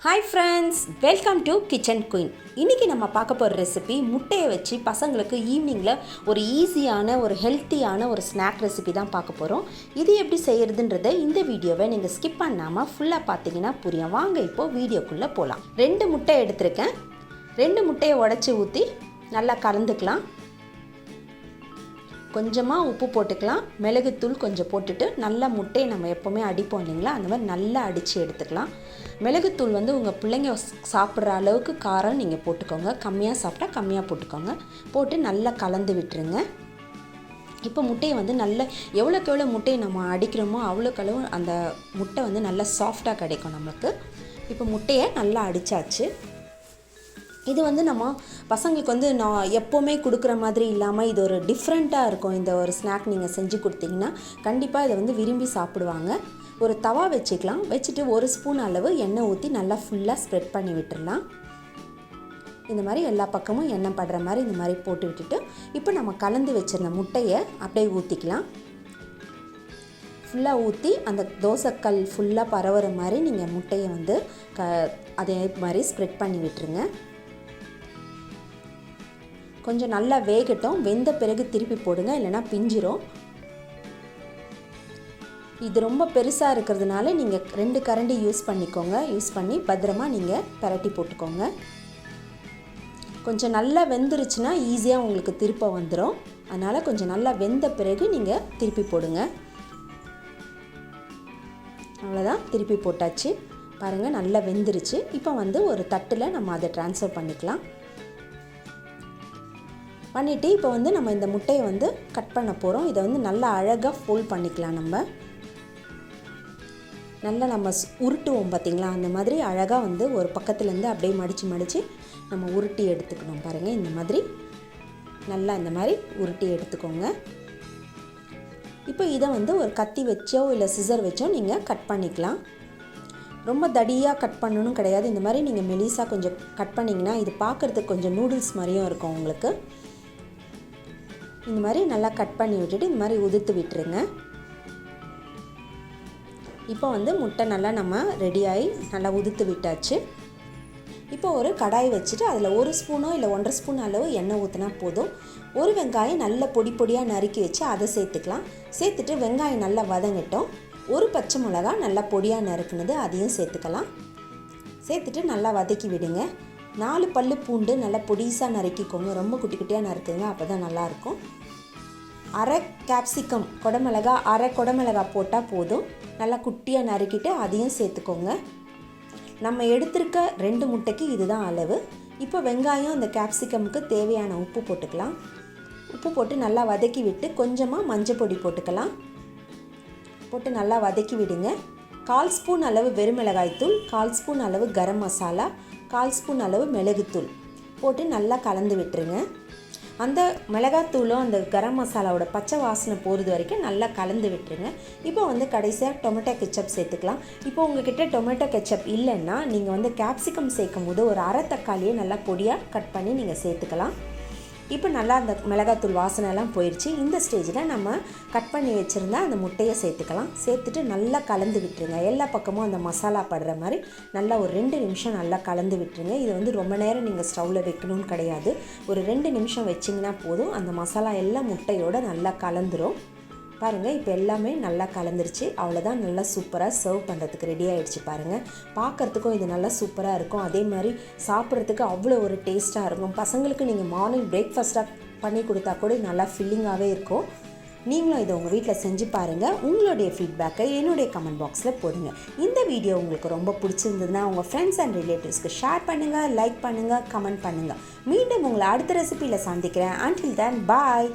Hi friends, welcome to kitchen queen. இன்றைக்கி நம்ம பார்க்க போகிற ரெசிபி முட்டையை வச்சு பசங்களுக்கு ஈவினிங்கில் ஒரு ஈஸியான ஒரு ஹெல்த்தியான ஒரு ஸ்நாக் ரெசிபி தான் பார்க்க போகிறோம். இது எப்படி செய்கிறதுன்றதை இந்த வீடியோவை நீங்கள் ஸ்கிப் பண்ணாமல் ஃபுல்லாக பார்த்தீங்கன்னா புரியும். வாங்க இப்போது வீடியோக்குள்ளே போகலாம். 2 முட்டை எடுத்திருக்கேன். 2 முட்டையை உடச்சி ஊற்றி நல்லா கலந்துக்கலாம். கொஞ்சமாக உப்பு போட்டுக்கலாம், மிளகுத்தூள் கொஞ்சம் போட்டுட்டு நல்லா முட்டையை நம்ம எப்போவுமே அடிப்போம் இல்லைங்களா, அந்த மாதிரி நல்லா அடித்து எடுத்துக்கலாம். மிளகுத்தூள் உங்கள் பிள்ளைங்க சாப்பிட்ற அளவுக்கு காரம் நீங்கள் போட்டுக்கோங்க. கம்மியாக சாப்பிட்டா கம்மியாக போட்டுக்கோங்க. போட்டு நல்லா கலந்து விட்டுருங்க. இப்போ முட்டையை நல்லா எவ்வளோக்கு எவ்வளோ முட்டையை நம்ம அடிக்கிறோமோ அவ்வளோக்களவு அந்த முட்டை நல்லா சாஃப்டாக கிடைக்கும் நமக்கு. இப்போ முட்டையை நல்லா அடித்தாச்சு. இது நம்ம பசங்களுக்கு நான் எப்போவுமே கொடுக்குற மாதிரி இல்லாமல் இது ஒரு டிஃப்ரெண்ட்டாக இருக்கும். இந்த ஒரு ஸ்நாக் நீங்கள் செஞ்சு கொடுத்தீங்கன்னா கண்டிப்பாக இதை விரும்பி சாப்பிடுவாங்க. ஒரு தவா வச்சுக்கலாம். வச்சுட்டு 1 ஸ்பூன் அளவு எண்ணெய் ஊற்றி நல்லா ஃபுல்லாக ஸ்ப்ரெட் பண்ணி விட்டுடலாம். இந்த மாதிரி எல்லா பக்கமும் எண்ணெய் படுற மாதிரி இந்த மாதிரி போட்டு விட்டுட்டு இப்போ நம்ம கலந்து வச்சுருந்த முட்டையை அப்படியே ஊற்றிக்கலாம். ஃபுல்லாக ஊற்றி அந்த தோசைக்கல் ஃபுல்லாக பரவுற மாதிரி நீங்கள் முட்டையை அதே மாதிரி ஸ்ப்ரெட் பண்ணி விட்டுருங்க. கொஞ்சம் நல்லா வேகட்டும். வெந்த பிறகு திருப்பி போடுங்க, இல்லைனா பிஞ்சிரும். இது ரொம்ப பெருசாக இருக்கிறதுனால நீங்கள் 2 கரண்டி யூஸ் பண்ணிக்கோங்க. யூஸ் பண்ணி பத்திரமா நீங்கள் பரட்டி போட்டுக்கோங்க. கொஞ்சம் நல்லா வெந்துருச்சுன்னா ஈஸியாக உங்களுக்கு திருப்ப வந்துடும். அதனால் கொஞ்சம் நல்லா வெந்த பிறகு நீங்கள் திருப்பி போடுங்க. அவ்வளோதான், திருப்பி போட்டாச்சு. பாருங்கள், நல்லா வெந்துருச்சு. இப்போ ஒரு தட்டில் நம்ம அதை ட்ரான்ஸ்ஃபர் பண்ணிக்கலாம். பண்ணிவிட்டு இப்போ நம்ம இந்த முட்டையை கட் பண்ண போகிறோம். இதை நல்லா அழகாக ஃபோல்ட் பண்ணிக்கலாம். நம்ம உருட்டுவோம் பார்த்திங்களா, அந்த மாதிரி அழகாக ஒரு பக்கத்துலேருந்து அப்படியே மடித்து நம்ம உருட்டி எடுத்துக்கணும். பாருங்கள், இந்த மாதிரி நல்லா இந்த மாதிரி உருட்டி எடுத்துக்கோங்க. இப்போ இதை ஒரு கத்தி வச்சோ இல்லை சிசர் வச்சோ நீங்கள் கட் பண்ணிக்கலாம். ரொம்ப தடியாக கட் பண்ணணும் கிடையாது. இந்த மாதிரி நீங்கள் மெலிசாக கொஞ்சம் கட் பண்ணிங்கன்னா இது பார்க்குறதுக்கு கொஞ்சம் நூடுல்ஸ் மாதிரியும் இருக்கும் உங்களுக்கு. இந்த மாதிரி நல்லா கட் பண்ணி விட்டுட்டு இந்த மாதிரி உதுத்து விட்டுருங்க. இப்போ முட்டை நல்லா நம்ம ரெடியாகி நல்லா உதுத்து விட்டாச்சு. இப்போ ஒரு கடாய் வச்சுட்டு அதில் 1 ஸ்பூனோ இல்லை 1.5 ஸ்பூன் அளவு எண்ணெய் ஊற்றினா போதும். ஒரு வெங்காயம் நல்ல பொடி பொடியாக நறுக்கி வச்சு அதை சேர்த்துக்கலாம். சேர்த்துட்டு வெங்காயம் நல்லா வதங்கட்டும். 1 பச்சை மிளகா நல்லா பொடியாக நறுக்குனது அதையும் சேர்த்துக்கலாம். சேர்த்துட்டு நல்லா வதக்கி விடுங்க. 4 பல்லு பூண்டு நல்லா பொடிசாக நறுக்கிக்கோங்க. ரொம்ப குட்டி குட்டியாக நறுக்குங்க, அப்போ தான் நல்லாயிருக்கும். அரை கேப்சிகம் குடமிளகா, அரை குடமிளகா போட்டால் போதும். நல்லா குட்டியாக நறுக்கிட்டு அதையும் சேர்த்துக்கோங்க. நம்ம எடுத்திருக்க 2 முட்டைக்கு இதுதான் அளவு. இப்போ வெங்காயம் அந்த கேப்சிகமுக்கு தேவையான உப்பு போட்டுக்கலாம். உப்பு போட்டு நல்லா வதக்கி விட்டு கொஞ்சமாக மஞ்சள் பொடி போட்டுக்கலாம். போட்டு நல்லா வதக்கி விடுங்க. 1/4 ஸ்பூன் அளவு வெறுமிளகாய்த்தூள், 1/4 ஸ்பூன் அளவு கரம் மசாலா, 1/4 ஸ்பூன் அளவு மிளகுத்தூள் போட்டு நல்லா கலந்து விட்டுருங்க. அந்த மிளகாத்தூளும் அந்த கரம் மசாலாவோட பச்சை வாசனை போகிறது வரைக்கும் நல்லா கலந்து விட்டுருங்க. இப்போ கடைசியாக டொமேட்டோ கெச்சப் சேர்த்துக்கலாம். இப்போ உங்ககிட்ட டொமேட்டோ கெச்சப் இல்லைன்னா நீங்கள் கேப்சிகம் சேர்க்கும் போது ஒரு அரை தக்காளியை நல்லா பொடியாக கட் பண்ணி நீங்கள் சேர்த்துக்கலாம். இப்போ நல்லா அந்த மிளகாத்தூள் வாசனைலாம் போயிடுச்சு. இந்த ஸ்டேஜில் நம்ம கட் பண்ணி வச்சுருந்தா அந்த முட்டையை சேர்த்துக்கலாம். சேர்த்துட்டு நல்லா கலந்து விட்டுருங்க. எல்லா பக்கமும் அந்த மசாலா படுற மாதிரி நல்லா ஒரு 2 நிமிஷம் நல்லா கலந்து விட்டுருங்க. இது ரொம்ப நேரம் நீங்கள் ஸ்டவ்வில் வைக்கணும்னு கிடையாது. ஒரு 2 நிமிஷம் வச்சிங்கன்னா போதும். அந்த மசாலா எல்லாம் முட்டையோடு நல்லா கலந்துரும். பாருங்கள், இப்போ எல்லாமே நல்லா கலந்துருச்சு. அவ்வளோதான், நல்லா சூப்பராக சர்வ் பண்ணுறதுக்கு ரெடி ஆகிடுச்சு. பாருங்கள், பார்க்குறதுக்கும் இது நல்லா சூப்பராக இருக்கும். அதே மாதிரி சாப்பிட்றதுக்கு அவ்வளோ ஒரு டேஸ்ட்டாக இருக்கும். பசங்களுக்கு நீங்கள் மார்னிங் பிரேக்ஃபாஸ்ட்டாக பண்ணி கொடுத்தா கூட நல்லா ஃபில்லிங்காகவே இருக்கும். நீங்களும் இதை உங்கள் வீட்டில் செஞ்சு பாருங்கள். உங்களுடைய ஃபீட்பேக்கை என்னுடைய கமெண்ட் பாக்ஸில் போடுங்க. இந்த வீடியோ உங்களுக்கு ரொம்ப பிடிச்சிருந்ததுன்னா உங்கள் ஃப்ரெண்ட்ஸ் அண்ட் ரிலேட்டிவ்ஸ்க்கு ஷேர் பண்ணுங்கள், லைக் பண்ணுங்கள், கமெண்ட் பண்ணுங்கள். மீண்டும் உங்களை அடுத்த ரெசிபியில் சந்திக்கிறேன். until then, bye.